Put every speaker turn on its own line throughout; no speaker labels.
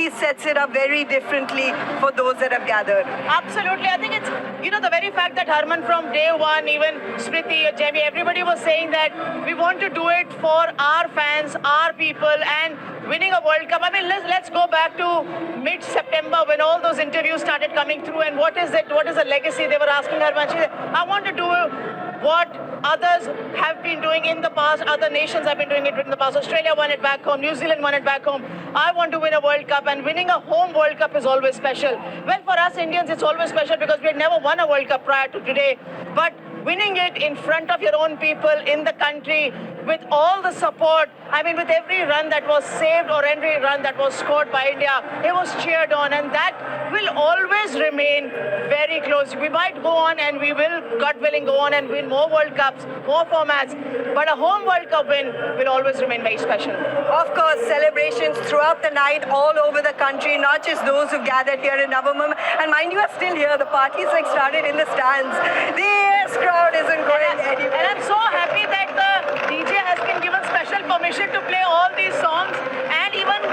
really sets it up very differently for those that have gathered.
Absolutely. I think it's, the very fact that Harman from day one, even Smriti, Jamie, everybody was saying that we want to do it for our fans, our people, and winning a World Cup. I mean, let's go back to mid-September when all those interviews started coming through, and what is it? What is the legacy? They were asking Harman. She said, I want to do what others have been doing in the past, other nations have been doing it in the past. Australia won it back home, New Zealand won it back home. I want to win a World Cup, and winning a home World Cup is always special. Well, for us Indians, it's always special because we had never won a World Cup prior to today. But winning it in front of your own people in the country, with all the support, I mean, with every run that was saved or every run that was scored by India, it was cheered on, and that will always remain very close. We might go on, and we will, God willing, go on and win more World Cups, more formats, but a home World Cup win will always remain very special.
Of course, celebrations throughout the night all over the country, not just those who gathered here in Navamam. And mind you, are still here. The party's started in the stands. This crowd isn't going anywhere.
And I'm so happy that the DJ has been given special permission to play all these songs, and even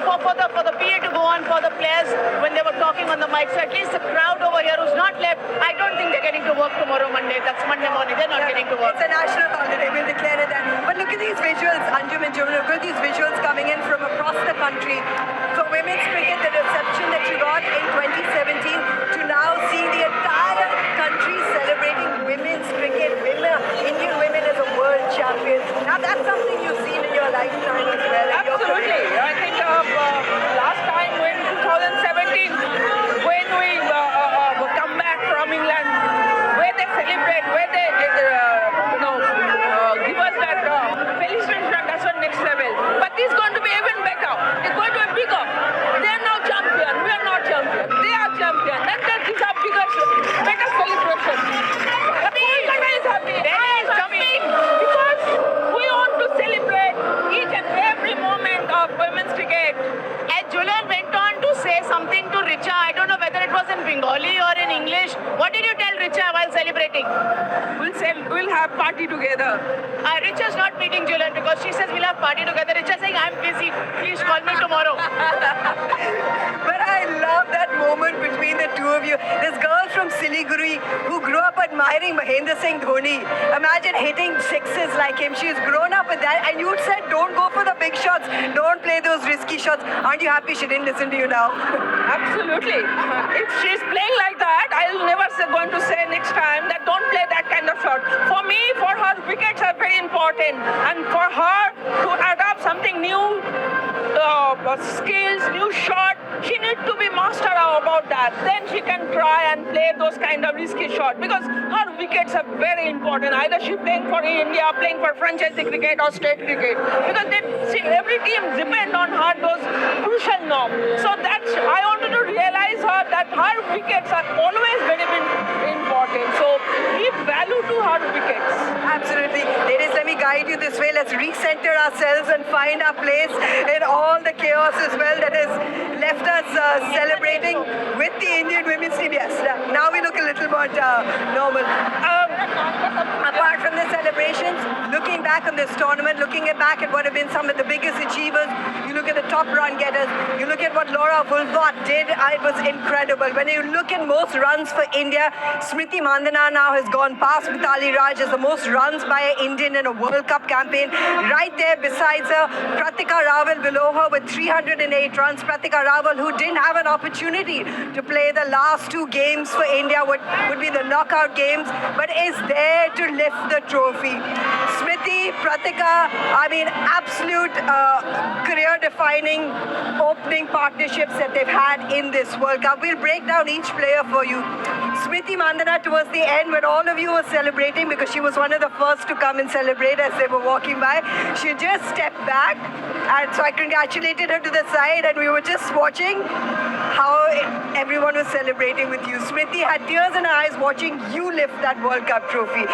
for the PA to go on for the players when they were talking on the mic. So at least the crowd over here who's not left, I don't think they're getting to work tomorrow, Monday. That's Monday morning. They're not getting to work.
It's a national holiday. We'll declare it that. But look at these visuals, Anjum and Jumna. Look at these visuals coming in from across the country. For women's cricket, the reception that you got in 2017 to now see the entire country celebrating women's cricket. Indian women as a world champion. Now that's something you've seen in your lifetime as well.
Absolutely. I think last time when 2017, when we come back from England, where they celebrate, where they give us that felicitation, that's on next level. But this is going to be even better. It's going to be bigger. They are now champion. We are not champion. They are champion. That is a bigger, better celebration. The whole country is happy. I am happy because we want to celebrate each and every moment of women's cricket.
And Julian went on to say something to Richa. I don't know whether it was in Bengali or in English. What did you tell Richa while celebrating?
We'll have party together.
Richa's not meeting Julian because she says we'll have party together. Richa saying, I'm busy. Please call me tomorrow.
But I love that moment between the two of you. This girl from Siliguri who grew up admiring Mahendra Singh Dhoni. Imagine hitting sixes like him. She's grown up with that. And you said, don't go for the big shots. Don't play those risky shots. Aren't you happy she didn't listen to you now?
Absolutely. If she's playing like that, I'll never going to say next time that don't play that kind of shot. For me, for her, wickets are very important. And for her to adopt something new, skills, new shot, she needs to be master about that. Then she can try and play those kind of risky shots because her wickets are very important. Either she's playing for India, playing for franchise cricket or state cricket. Because every team depend on her those crucial norms. So that's, I wanted to realize her that her wickets are always very important. So give value to her wickets.
Absolutely. Ladies, let me guide you this way. Let's recenter ourselves and find our place in all the chaos as well that has left us celebrating with the Indian women's team. Yes, now we look a little more normal. Apart from the celebrations, looking back on this tournament, looking back at what have been some of the biggest achievers, you look at the top run getters, you look at what Laura Wolvaardt did, it was incredible. When you look at most runs for India, Smriti Mandhana now has gone past Mithali Raj as the most runs by an Indian in a World Cup campaign. Right there besides her, Pratika Rawal below her with 308 runs. Pratika Rawal, who didn't have an opportunity to play the last two games for India, would be the knockout games, but is there to lift the trophy. Smriti, Pratika, I mean, absolute career-defining opening partnerships that they've had in this World Cup. We'll break down each player for you. Smriti Mandhana towards the end when all of you were celebrating, because she was one of the first to come and celebrate as they were walking by, she just stepped back, and so I congratulated her to the side, and we were just watching how everyone was celebrating with you. Smriti had tears in her eyes watching you lift that World Cup trophy.